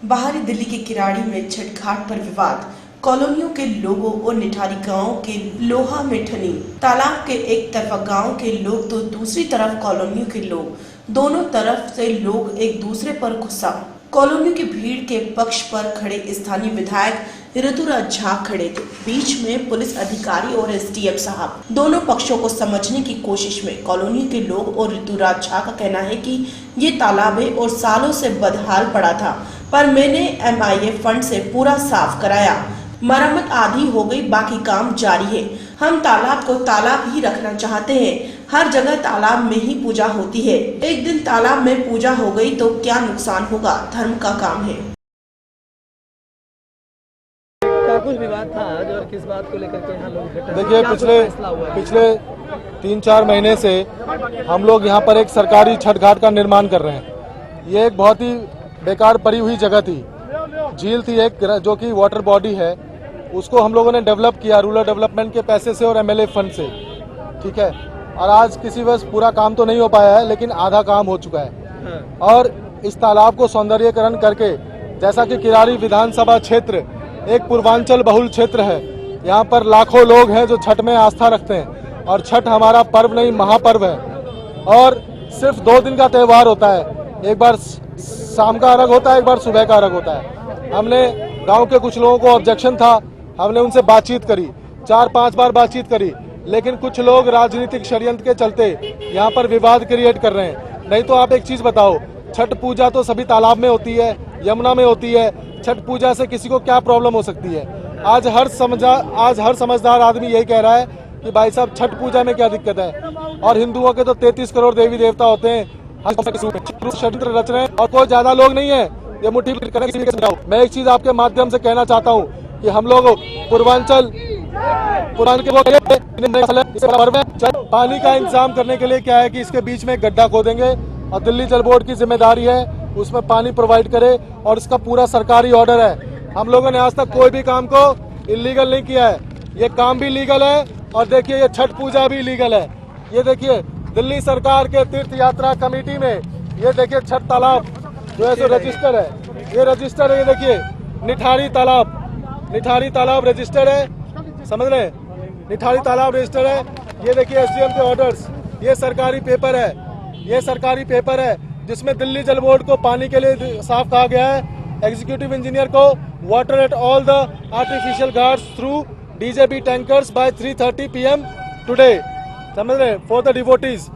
बाहरी दिल्ली के किराड़ी में छठ घाट पर विवाद, कॉलोनियों के लोगों और निठारी गांव के लोहा में ठनी तालाब के एक तरफ गांव के लोग तो दूसरी तरफ कॉलोनियों के लोग, दोनों तरफ से लोग एक दूसरे पर गुस्सा। कॉलोनियों की भीड़ के पक्ष पर खड़े स्थानीय विधायक ऋतुराज झा खड़े थे। बीच में पुलिस अधिकारी और एसडीएम साहब, दोनों पक्षों को समझने की कोशिश में कॉलोनी के लोग और ऋतुराज झा का कहना है कि ये तालाब है और सालों से बदहाल पड़ा था, पर मैंने MIA फंड से पूरा साफ कराया, मरम्मत आधी हो गई, बाकी काम जारी है। हम तालाब को तालाब ही रखना चाहते हैं। हर जगह तालाब में ही पूजा होती है, एक दिन तालाब में पूजा हो गई तो क्या नुकसान होगा, धर्म का काम है। क्या कुछ विवाद था आज और किस बात को लेकर के यहाँ लोग? देखिए, पिछले 3-4 महीने से हम लोग यहाँ पर एक सरकारी छठ घाट का निर्माण कर रहे हैं। ये एक बहुत ही बेकार पड़ी हुई जगह थी, झील थी एक जो कि वाटर बॉडी है, उसको हम लोगों ने डेवलप किया रूरल डेवलपमेंट के पैसे से और MLA फंड से, ठीक है। और आज किसी वजह पूरा काम तो नहीं हो पाया है, लेकिन आधा काम हो चुका है। और इस तालाब को सौंदर्यीकरण करके, जैसा कि किराड़ी विधानसभा क्षेत्र एक पूर्वांचल बहुल क्षेत्र है, यहाँ पर लाखों लोग हैं जो छठ में आस्था रखते हैं और छठ हमारा पर्व नहीं महापर्व है। और सिर्फ 2 दिन का त्यौहार होता है, एक बार शाम का अर्घ होता है, एक बार सुबह का अर्घ होता है। हमने गांव के कुछ लोगों को ऑब्जेक्शन था, हमने उनसे बातचीत करी, 4-5 बार बातचीत करी, लेकिन कुछ लोग राजनीतिक षड्यंत्र के चलते यहाँ पर विवाद क्रिएट कर रहे हैं। नहीं तो आप एक चीज बताओ, छठ पूजा तो सभी तालाब में होती है, यमुना में होती है, छठ पूजा से किसी को क्या प्रॉब्लम हो सकती है? आज हर समझदार आदमी यही कह रहा है कि भाई साहब छठ पूजा में क्या दिक्कत है, और हिंदुओं के तो 33 करोड़ देवी देवता होते हैं, षड्यंत्र रच रहे हैं और कोई ज्यादा लोग नहीं है ये मुट्ठी करने। मैं एक चीज आपके माध्यम से कहना चाहता हूँ कि हम लोग पूर्वांचल पानी का इंतजाम करने के लिए क्या है कि इसके बीच में गड्ढा खोदेंगे और दिल्ली जल बोर्ड की जिम्मेदारी है उसमें पानी प्रोवाइड करे, और इसका पूरा सरकारी ऑर्डर है। हम लोगों ने आज तक कोई भी काम को इलीगल नहीं किया है, ये काम भी लीगल है। और देखिए, ये छठ पूजा भी लीगल है। ये देखिए, दिल्ली सरकार के तीर्थ यात्रा कमेटी में ये देखिए छठ तालाब जो है सो रजिस्टर है, ये रजिस्टर है। ये देखिए निठारी तालाब रजिस्टर है, समझ रहे हैं, निठारी तालाब रजिस्टर है। ये देखिए SDM के ऑर्डर्स, ये सरकारी पेपर है जिसमें दिल्ली जल बोर्ड को पानी के लिए साफ कहा गया है, एग्जीक्यूटिव इंजीनियर को water at all the artificial ghats through DJB tankers by 3:30 PM today, समझ रहे, फॉर द डिवोटीज।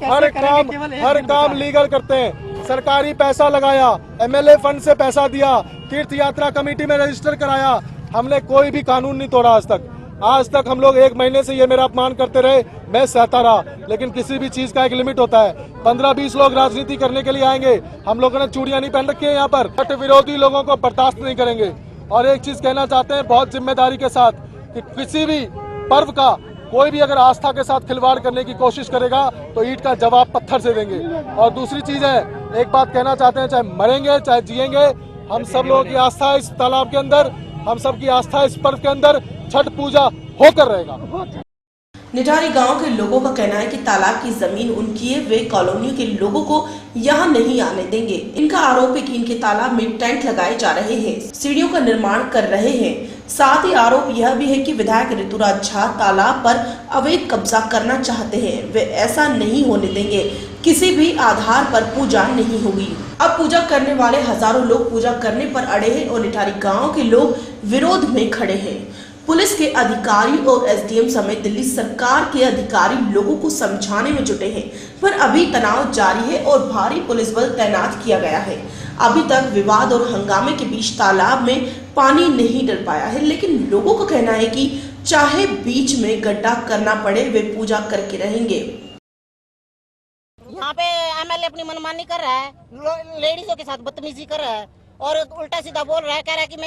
हर काम लीगल करते हैं, सरकारी पैसा लगाया, MLA फंड से पैसा दिया, तीर्थ यात्रा कमेटी में रजिस्टर कराया, हमने कोई भी कानून नहीं तोड़ा आज तक हम लोग 1 महीने से ये मेरा अपमान करते रहे, मैं सहता रहा, लेकिन किसी भी चीज का एक लिमिट होता है। 15-20 लोग राजनीति करने के लिए आएंगे, हम लोगों ने चूड़ियां नहीं पहन रखी है यहाँ पर, छठ विरोधी लोगों को बर्दाश्त नहीं करेंगे। और एक चीज कहना चाहते हैं बहुत जिम्मेदारी के साथ कि किसी भी पर्व का कोई भी अगर आस्था के साथ खिलवाड़ करने की कोशिश करेगा तो ईंट का जवाब पत्थर से देंगे। और दूसरी चीज है, एक बात कहना चाहते हैं, चाहे मरेंगे चाहे जिएंगे, हम सब लोगों की आस्था है इस तालाब के अंदर, हम सब की आस्था इस पर्व के अंदर, छठ पूजा होकर रहेगा। निठारी गांव के लोगों का कहना है कि तालाब की जमीन उनकी है, वे कॉलोनियों के लोगों को यहां नहीं आने देंगे। इनका आरोप है कि इनके तालाब में टेंट लगाए जा रहे हैं, सीढ़ियों का निर्माण कर रहे हैं। साथ ही आरोप यह भी है कि विधायक ऋतुराज झा तालाब पर अवैध कब्जा करना चाहते हैं, वे ऐसा नहीं होने देंगे, किसी भी आधार पर पूजा नहीं होगी। अब पूजा करने वाले हजारों लोग पूजा करने पर अड़े हैं और निठारी गाँव के लोग विरोध में खड़े हैं। पुलिस के अधिकारी और SDM समेत दिल्ली सरकार के अधिकारी लोगों को समझाने में जुटे हैं, पर अभी तनाव जारी है और भारी पुलिस बल तैनात किया गया है। अभी तक विवाद और हंगामे के बीच तालाब में पानी नहीं डल पाया है, लेकिन लोगों का कहना है कि चाहे बीच में गड्ढा करना पड़े, वे पूजा करके रहेंगे। यहाँ पे MLA अपनी मनमानी कर रहा है, लेडीजों के साथ बदतमीजी कर रहा है और उल्टा सीधा बोल रहा है, कह रहा है कि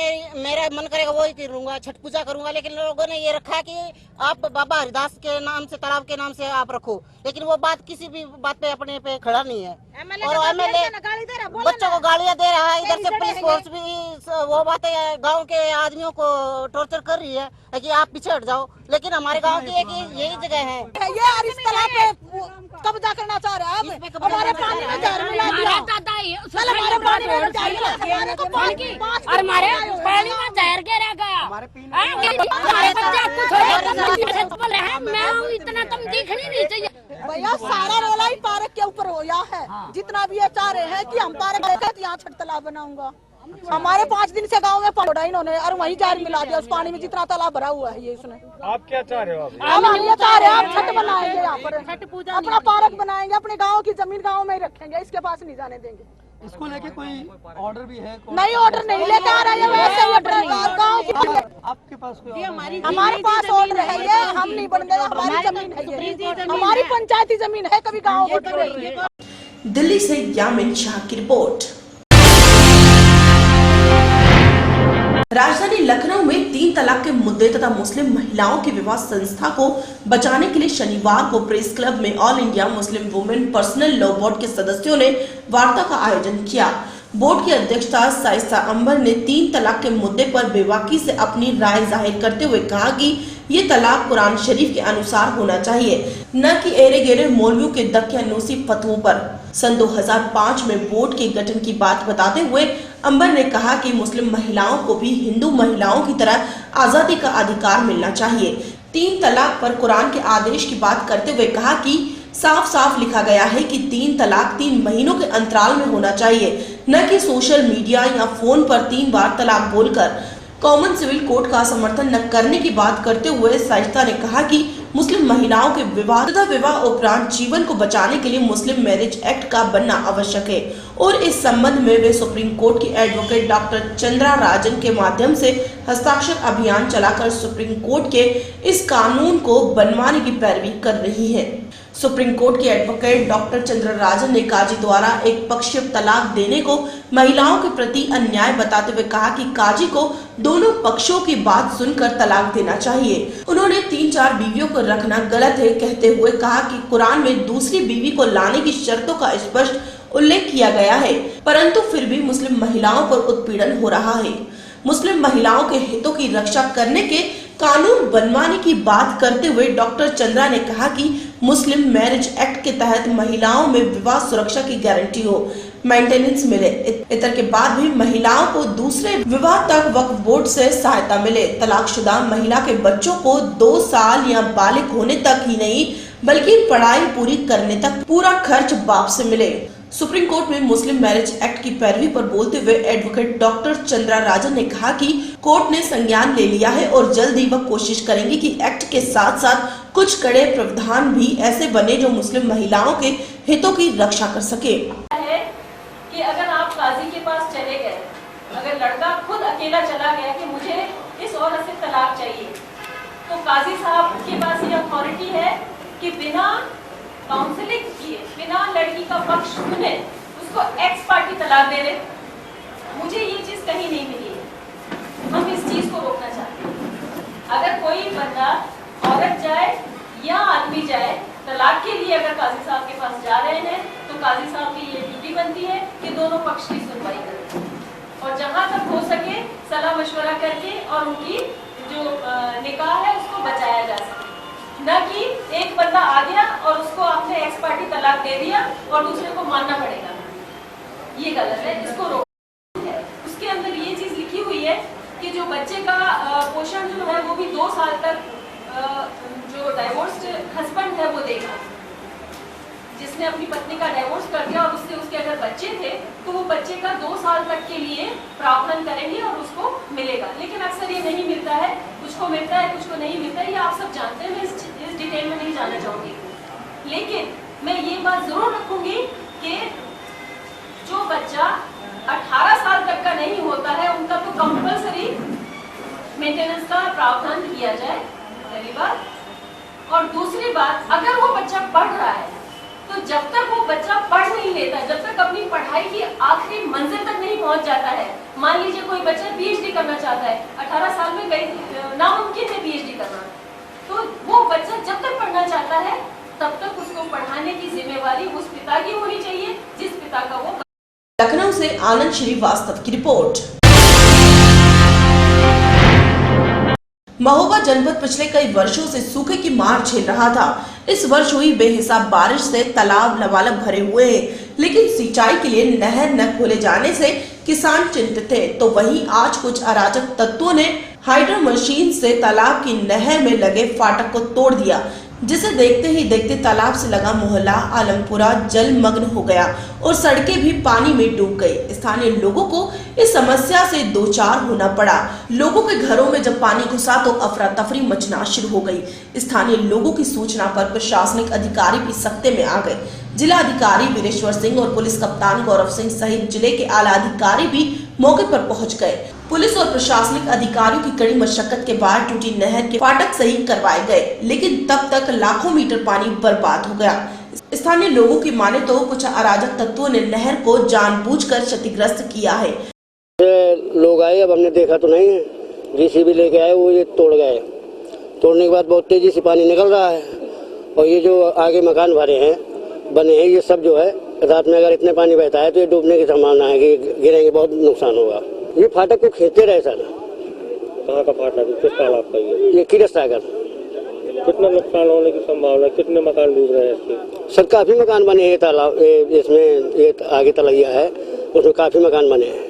मेरा मन करेगा वही करूंगा, छठ पूजा करूंगा। लेकिन लोगों ने ये रखा कि आप बाबा हरिदास के नाम से, तालाब के नाम से आप रखो, लेकिन वो बात किसी भी बात पे अपने पे खड़ा नहीं है। और MLA बच्चों को गालियां दे रहा है, इधर से पुलिस फोर्स भी वो बातें गाँव के आदमियों को टॉर्चर कर रही है कि आप पीछे हट जाओ, लेकिन हमारे गाँव की एक यही जगह है। ये इस तालाब पे कब्जा करना चाह रहा है, हमारे पानी में जहर मिला दिया। कल हमारे पानी में हमारे को और हमारे पानी में जहर गिरा गया। हमारे बच्चे कुछ बोले हैं, मैं हूँ इतना तुम दिखनी नहीं चाहिए। भैया सारा रोला ही पार्क के ऊपर होया है। जितना भी ये चाह रहे हैं कि हम पार्क यहाँ छठ तालाब बनाऊंगा। हमारे 5 दिन से गांव में पड़ा इन्होंने और वही जार मिला दिया उस पानी में जितना तालाब भरा हुआ है ये उसने। आप क्या चाह रहे हो? हम ये चाह रहे हैं आप छठ बनाएंगे यहाँ पर, अपना पार्क बनाएंगे, अपने गाँव की जमीन गाँव में ही रखेंगे, इसके पास नहीं जाने देंगे। इसको लेके कोई ऑर्डर भी है? नहीं ऑर्डर नहीं लेके आ रहा है, वैसे ही गाँव की आपके पास कोई हमारे पास ऑर्डर है ये, हम नहीं बन गए, हमारी जमीन है ये, हमारी पंचायती जमीन है, कभी गाँव को कर रही है। दिल्ली से यामिन शाह की रिपोर्ट। राजधानी लखनऊ में 3 तलाक के मुद्दे तथा मुस्लिम महिलाओं की विवाह संस्था को बचाने के लिए शनिवार को प्रेस क्लब में all India Muslim women personal law board के सदस्यों ने वार्ता का आयोजन किया। बोर्ड की अध्यक्षता साइसा अंबर ने 3 तलाक के मुद्दे पर बेबाकी से अपनी राय जाहिर करते हुए कहा कि ये तलाक कुरान शरीफ के अनुसार होना चाहिए, न कि एरे गेरे मौलवियों के दकियानूसी फतवों पर। सन 2005 में बोर्ड के गठन की बात बताते हुए अंबर ने कहा कि मुस्लिम महिलाओं को भी हिंदू महिलाओं की तरह आजादी का अधिकार मिलना चाहिए। 3 तलाक पर कुरान के आदेश की बात करते हुए कहा कि साफ साफ लिखा गया है कि 3 तलाक 3 महीनों के अंतराल में होना चाहिए, न कि सोशल मीडिया या फोन पर 3 बार तलाक बोलकर। कॉमन सिविल कोड का समर्थन न करने की बात करते हुए साइस्ता ने कहा कि मुस्लिम महिलाओं के विवाह तथा विवाह उपरांत जीवन को बचाने के लिए मुस्लिम मैरिज एक्ट का बनना आवश्यक है और इस संबंध में वे सुप्रीम कोर्ट की एडवोकेट डॉक्टर चंद्रा राजन के माध्यम से हस्ताक्षर अभियान चलाकर सुप्रीम कोर्ट के इस कानून को बनवाने की पैरवी कर रही है। सुप्रीम कोर्ट के एडवोकेट डॉक्टर चंद्र राजन ने काजी द्वारा एक पक्षीय तलाक देने को महिलाओं के प्रति अन्याय बताते हुए कहा कि काजी को दोनों पक्षों की बात सुनकर तलाक देना चाहिए। उन्होंने 3-4 बीवियों को रखना गलत है कहते हुए कहा कि कुरान में दूसरी बीवी को लाने की शर्तों का स्पष्ट उल्लेख किया गया है, परंतु फिर भी मुस्लिम महिलाओं पर उत्पीड़न हो रहा है। मुस्लिम महिलाओं के हितों की रक्षा करने के कानून बनवाने की बात करते हुए डॉक्टर चंद्रा ने कहा कि मुस्लिम मैरिज एक्ट के तहत महिलाओं में विवाह सुरक्षा की गारंटी हो, मेंटेनेंस मिले, इतर के बाद भी महिलाओं को दूसरे विवाह तक वक्फ बोर्ड से सहायता मिले। तलाकशुदा महिला के बच्चों को 2 साल या बालिग होने तक ही नहीं बल्कि पढ़ाई पूरी करने तक पूरा खर्च बाप से मिले। सुप्रीम कोर्ट में मुस्लिम मैरिज एक्ट की पैरवी पर बोलते हुए एडवोकेट डॉक्टर चंद्रा राजन ने कहा कि कोर्ट ने संज्ञान ले लिया है और जल्द ही वह कोशिश करेंगे कि एक्ट के साथ साथ कुछ कड़े प्रावधान भी ऐसे बने जो मुस्लिम महिलाओं के हितों की रक्षा कर सके। है कि अगर आप काजी के पास चले गए, अगर लड़का खुद अकेला चला गया कि मुझे इस औरत से तलाक चाहिए, तो काजी साहब के पास ये अथॉरिटी है कि बिना काउंसलिंग किए, बिना लड़की का पक्ष सुने उसको एक्स पार्टी तलाक दे दे। मुझे ये चीज कहीं नहीं मिली है, हम इस चीज को रोकना चाहते हैं। अगर कोई बंदा, औरत जाए या आदमी जाए तलाक के लिए, अगर काजी साहब के पास जा रहे हैं तो काजी साहब की ये ड्यूटी बनती है कि दोनों पक्ष की सुनवाई करें और जहां तक हो सके सलाह मशवरा करके और उनकी जो निकाह है उसको बचाया जा सके, न कि एक बंदा आ गया और उसको आपने एक्स पार्टी तलाक दे दिया और दूसरे को मानना पड़ेगा। ये गलत है, इसको रोकना है। उसके अंदर ये चीज लिखी हुई है कि जो बच्चे का पोषण जो है वो भी 2 साल तक जो डाइवोर्स्ड हस्बैंड है वो देगा। जिसने अपनी पत्नी का डाइवोर्स कर दिया और उससे उसके अगर बच्चे थे तो वो बच्चे का 2 साल तक के लिए प्रावधान करेंगे और उसको मिलेगा। लेकिन अक्सर ये नहीं मिलता है, कुछ को मिलता है, कुछ को नहीं मिलता है, ये आप सब जानते हैं, मैं इस डिटेल में नहीं जाना चाहूंगी। लेकिन मैं ये बात जरूर रखूंगी कि जो बच्चा 18 साल तक का नहीं होता है उनका तो कंपल्सरी मेंटेनेंस का प्रावधान किया जाए, पहली बात। और दूसरी बात, अगर वो बच्चा पढ़ रहा है तो जब तक वो बच्चा पढ़ नहीं लेता, जब तक अपनी पढ़ाई की आखिरी मंजिल तक नहीं पहुंच जाता है, मान लीजिए कोई बच्चा पीएचडी करना चाहता है, 18 साल में नामुमकिन है पीएचडी करना, तो वो बच्चा जब तक पढ़ना चाहता है तब तक उसको पढ़ाने की जिम्मेवारी उस पिता की होनी चाहिए जिस पिता का वो। लखनऊ से आनंद श्रीवास्तव की रिपोर्ट। महोबा जनपद पिछले कई वर्षों से सूखे की मार झेल रहा था। इस वर्ष हुई बेहिसाब बारिश से तालाब लबालब भरे हुए हैं। लेकिन सिंचाई के लिए नहर न खोले जाने से किसान चिंतित थे। तो वहीं आज कुछ अराजक तत्वों ने हाइड्रो मशीन से तालाब की नहर में लगे फाटक को तोड़ दिया, जिसे देखते ही देखते तालाब से लगा मोहल्ला आलमपुरा जलमग्न हो गया और सड़कें भी पानी में डूब गई। स्थानीय लोगों को इस समस्या से दो चार होना पड़ा। लोगों के घरों में जब पानी घुसा तो अफरा तफरी मचना शुरू हो गई। स्थानीय लोगों की सूचना पर प्रशासनिक अधिकारी भी सख्ते में आ गए। जिला अधिकारी वीरेश्वर सिंह और पुलिस कप्तान गौरव सिंह सहित जिले के आला अधिकारी भी मौके पर पहुंच गए। पुलिस और प्रशासनिक अधिकारियों की कड़ी मशक्कत के बाद टूटी नहर के फाटक सही करवाए गए, लेकिन तब तक लाखों मीटर पानी बर्बाद हो गया। स्थानीय लोगों की माने तो कुछ अराजक तत्वों ने नहर को जानबूझकर क्षतिग्रस्त किया है। लोग आए, अब हमने देखा तो नहीं है, जेसीबी लेके आए, वो ये तोड़ गए। तोड़ने के बाद बहुत तेजी से पानी निकल रहा है और ये जो आगे मकान बने हैं ये सब जो है रात में अगर इतने पानी बहता है तो ये डूबने की संभावना है कि गिरेंगे, बहुत नुकसान होगा। ये फाटक को खींचते रहे सर। कहाँ का फाटक, किस तालाब का ये कीरत सागर। कितना नुकसान होने की संभावना, कितने मकान डूब रहे हैं इसके? सर काफी मकान बने हैं तालाब इसमें, ये आगे तलैया है उसमें काफी मकान बने हैं।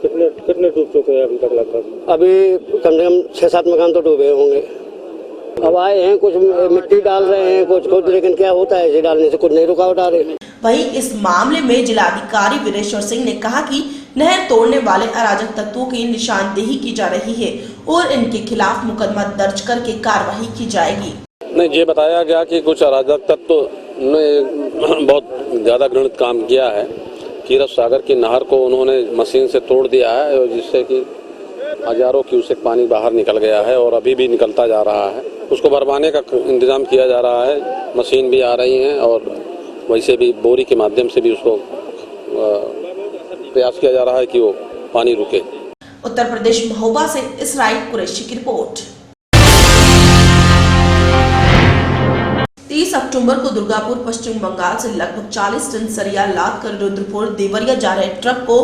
कितने डूब चुके हैं अभी तक? लगभग अभी कम से कम 6-7 मकान तो डूबे होंगे। अब आए हैं, कुछ मिट्टी डाल रहे हैं, कुछ लेकिन क्या होता है इसे डालने से कुछ नहीं रुकावट आ रही। वहीं इस मामले में जिलाधिकारी वीरेश्वर सिंह ने कहा कि नहर तोड़ने वाले अराजक तत्वों की निशानदेही की जा रही है और इनके खिलाफ मुकदमा दर्ज करके कार्रवाई की जाएगी। नहीं, ये बताया गया कि कुछ अराजक तत्व ने बहुत ज्यादा घृणित काम किया है। कीरत सागर की नहर को उन्होंने मशीन से तोड़ दिया है और जिससे कि हजारों क्यूसेक पानी बाहर निकल गया है और अभी भी निकलता जा रहा है। उसको भरवाने का इंतजाम किया जा रहा है, मशीन भी आ रही हैं और वैसे भी बोरी के माध्यम से भी उसको प्रयास किया जा रहा है कि वो पानी रुके। उत्तर प्रदेश महोबा से इसराइल कुरैशी की रिपोर्ट। 30 अक्टूबर को दुर्गापुर पश्चिम बंगाल से लगभग 40 टन सरिया लाद कर रुद्रपुर देवरिया जा रहे ट्रक को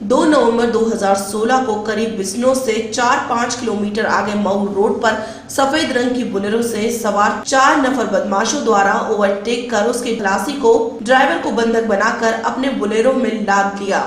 2 नवंबर 2016 को करीब बिस्नो से 4-5 किलोमीटर आगे मऊ रोड पर सफेद रंग की बुलेरो से सवार 4 नफर बदमाशों द्वारा ओवरटेक कर उसके खलासी को ड्राइवर को बंधक बनाकर अपने बुलेरो में लाद लिया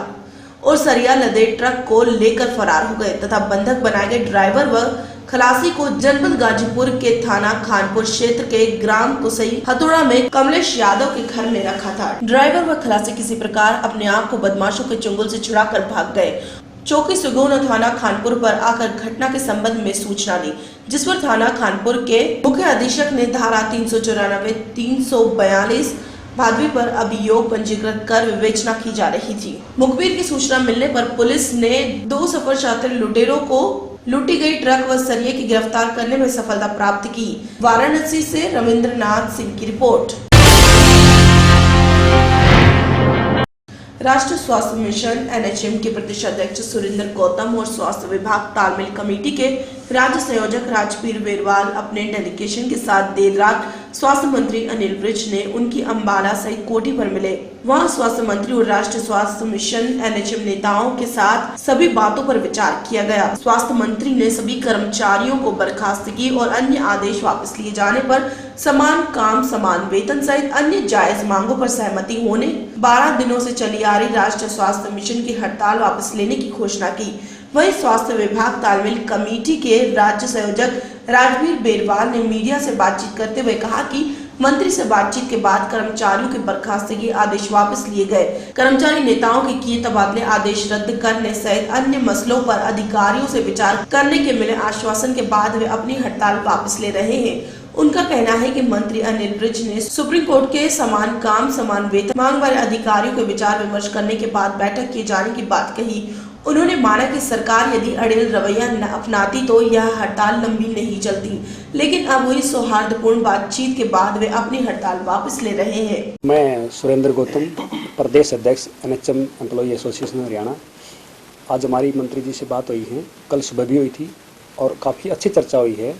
और सरिया लदे ट्रक को लेकर फरार हो गए तथा बंधक बनाए गए ड्राइवर व खलासी को जनपद गाजीपुर के थाना खानपुर क्षेत्र के ग्राम कुसई हथौड़ा में कमलेश यादव के घर में रखा था। ड्राइवर व खलासी किसी प्रकार अपने आप को बदमाशों के चंगुल से छुड़ाकर भाग गए। चौकी सुगौना थाना खानपुर पर आकर घटना के संबंध में सूचना दी, जिस पर थाना खानपुर के मुख्य अधीक्षक ने धारा 394, 342 भादवी पर अभियोग पंजीकृत कर विवेचना की जा रही थी। मुखबिर की सूचना मिलने पर पुलिस ने 2 सफर शातिर लुटेरों को लूटी गई ट्रक व सरिये की गिरफ्तार करने में सफलता प्राप्त की। वाराणसी से रविंद्रनाथ सिंह की रिपोर्ट। राष्ट्रीय स्वास्थ्य मिशन NHM के प्रदेश अध्यक्ष सुरेंद्र गौतम और स्वास्थ्य विभाग तालमेल कमेटी के राज्य संयोजक राजवीर बेरवाल अपने डेलीगेशन के साथ देर रात स्वास्थ्य मंत्री अनिल विज ने उनकी अंबाला सहित कोठी पर मिले। वहां स्वास्थ्य मंत्री और राष्ट्रीय स्वास्थ्य मिशन NHM नेताओं के साथ सभी बातों पर विचार किया गया। स्वास्थ्य मंत्री ने सभी कर्मचारियों को बर्खास्तगी और अन्य आदेश वापस लिए जाने पर समान काम समान वेतन सहित अन्य जायज मांगों पर सहमति होने 12 दिनों से चली आ रही राष्ट्रीय स्वास्थ्य मिशन की हड़ताल वापस लेने की घोषणा की। वहीं स्वास्थ्य विभाग तालमेल कमेटी के राज्य संयोजक राजवीर बेरवाल ने मीडिया से बातचीत करते हुए कहा कि मंत्री से बातचीत के बाद कर्मचारियों के बर्खास्तगी आदेश वापस लिए गए। कर्मचारी नेताओं के किए तबादले आदेश रद्द करने सहित अन्य मसलों पर अधिकारियों से विचार करने के मिले आश्वासन के बाद वे अपनी हड़ताल वापस ले रहे हैं। उनका कहना है कि मंत्री अनिल विज ने सुप्रीम कोर्ट के समान काम समान वेतन मांग वाले अधिकारियों के विचार विमर्श करने के बाद बैठक किए जाने की बात कही। उन्होंने माना कि सरकार यदि अड़ियल रवैया न अपनाती तो यह हड़ताल लंबी नहीं चलती, लेकिन अब हुई सौहार्दपूर्ण बातचीत के बाद वे अपनी हड़ताल वापस ले रहे हैं। मैं सुरेंद्र गौतम, प्रदेश अध्यक्ष NHM एम्प्लॉई एसोसिएशन हरियाणा। आज हमारी मंत्री जी से बात हुई है, कल सुबह भी हुई थी और काफ़ी अच्छी चर्चा हुई है।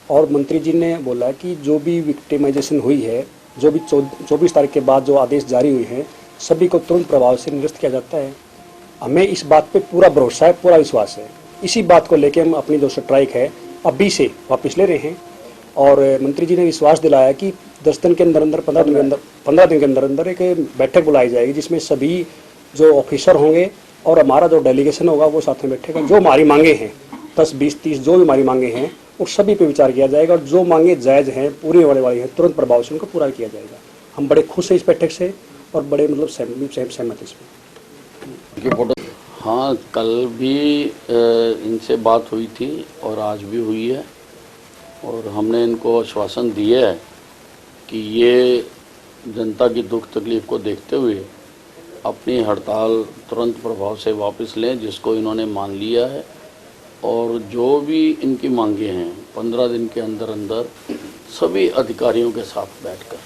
और मंत्री जी ने बोला कि जो भी विक्टिमाइजेशन हुई है, जो भी 24 तारीख के बाद जो आदेश जारी हुए हैं, सभी को तुरंत प्रभाव से निरस्त किया जाता है। हमें इस बात पे पूरा भरोसा है, पूरा विश्वास है। इसी बात को लेकर हम अपनी जो स्ट्राइक है अभी से वापस ले रहे हैं। और मंत्री जी ने विश्वास दिलाया कि 10 दिन के अंदर अंदर 15 दिन के अंदर अंदर एक बैठक बुलाई जाएगी, जिसमें सभी जो ऑफिसर होंगे और हमारा जो डेलीगेशन होगा वो साथ में बैठेगा। जो हमारी मांगे हैं 10, 20, 30 जो भी हमारी मांगे हैं उस सभी पे विचार किया जाएगा, और जो मांगे जायज़ हैं, पूरी होने वाली हैं, तुरंत प्रभाव से उनको पूरा किया जाएगा। हम बड़े खुश हैं इस बैठक से और बड़े मतलब सहमत इसमें। हाँ, कल भी इनसे बात हुई थी और आज भी हुई है, और हमने इनको आश्वासन दिया है कि ये जनता की दुख तकलीफ को देखते हुए अपनी हड़ताल तुरंत प्रभाव से वापस लें, जिसको इन्होंने मान लिया है। और जो भी इनकी मांगे हैं 15 दिन के अंदर अंदर सभी अधिकारियों के साथ बैठकर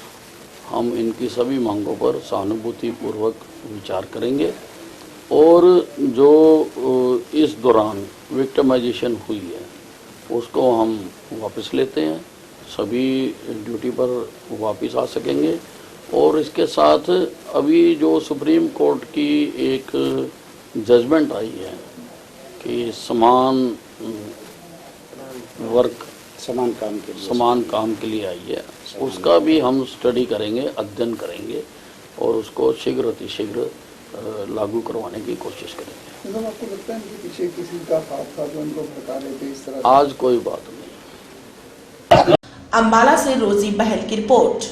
हम इनकी सभी मांगों पर सहानुभूतिपूर्वक विचार करेंगे, और जो इस दौरान विक्टिमाइजेशन हुई है उसको हम वापस लेते हैं, सभी ड्यूटी पर वापस आ सकेंगे। और इसके साथ अभी जो सुप्रीम कोर्ट की एक जजमेंट आई है कि समान वर्क समान काम के लिए आई है, उसका भी हम स्टडी करेंगे, अध्ययन करेंगे और उसको शीघ्र अतिशीघ्र लागू करवाने की कोशिश करेंगे। तो आपको लगता है कि पीछे किसी का हाथ था जो इनको भड़का रहे थे इस तरह? आज कोई बात नहीं। अम्बाला से रोजी बहल की रिपोर्ट।